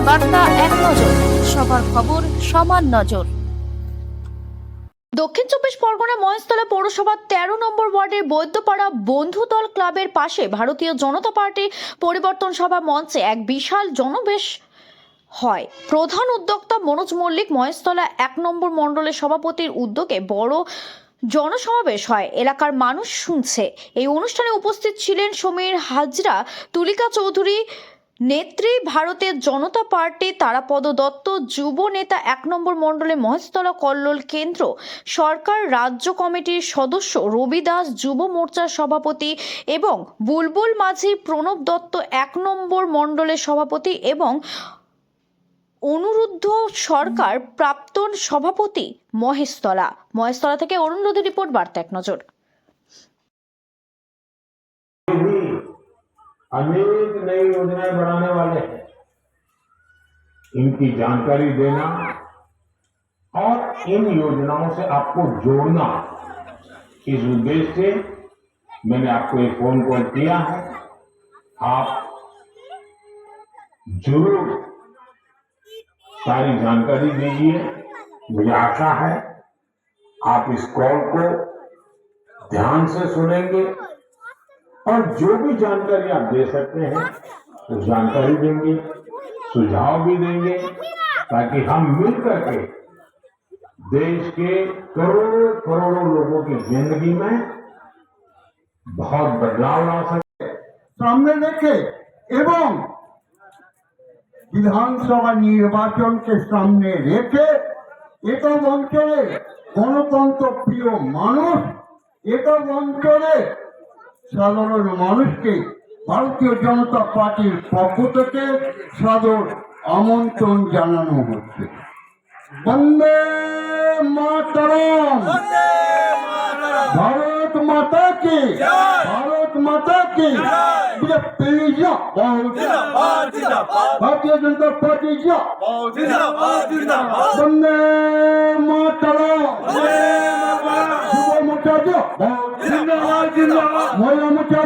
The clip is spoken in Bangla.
বার্তা এক নজর, সবার খবর সমান নজর। দক্ষিণ চব্বিশ পরগনা মহেশতলা পৌরসভার ১৩ নম্বর ওয়ার্ডের বৈদ্যপাড়া বন্ধুদল ক্লাবের পাশে ভারতীয় জনতা পার্টি পরিবর্তন সভা মঞ্চে এক বিশাল জনবেশ হয়। প্রধান উদ্যোক্তা মনোজ মল্লিক মহেশতলা ১ নম্বর মণ্ডলের সভাপতির উদ্যোগে বড় জনসমাবেশ হয়। এলাকার মানুষ শুনছে। এই অনুষ্ঠানে উপস্থিত ছিলেন সমীর হাজরা, তুলিকা চৌধুরী নেত্রী, ভারতের জনতা পার্টি তারাপদ দত্ত, যুব নেতা ১ নম্বর মণ্ডলে মহেশতলা কল্লোল কেন্দ্র সরকার রাজ্য কমিটির সদস্য রবি দাস, যুব মোর্চার সভাপতি এবং বুলবুল মাঝি, প্রণব দত্ত ১ নম্বর মণ্ডলের সভাপতি এবং অনুরুদ্ধ সরকার প্রাক্তন সভাপতি মহেশতলা। মহেশতলা থেকে অরুণরোধী রিপোর্ট, বার্তা এক নজর। अनेक नई योजनाएं बढ़ाने वाले हैं, इनकी जानकारी देना और इन योजनाओं से आपको जोड़ना, इस उद्देश्य से मैंने आपको एक फोन कॉल किया है। आप जरूर सारी जानकारी दीजिए। मुझे आशा है आप इस कॉल को ध्यान से सुनेंगे और जो भी जानकारी आप दे सकते हैं वो जानकारी देंगे, सुझाव भी देंगे, ताकि हम मिलकर के देश के करोड़ों करोड़ों लोगों की जिंदगी में बहुत बदलाव ला सके। सामने रेखे एवं विधानसभा निर्वाचन के सामने रेखे एक अंचले गणतंत्र प्रिय मानुष, एक अंचले সাধারণ মানুষকে ভারতীয় জনতা পার্টির পক্ষ থেকে সাদর আমন্ত্রণ জানানো হচ্ছে। বন্দে মাতরম, ভারত মাতা কি, ভারত মাতা কি। ভারতীয় জনতা পার্টি বন্দে মাতরম, যুব মোর্চা মহিলা মোর্চা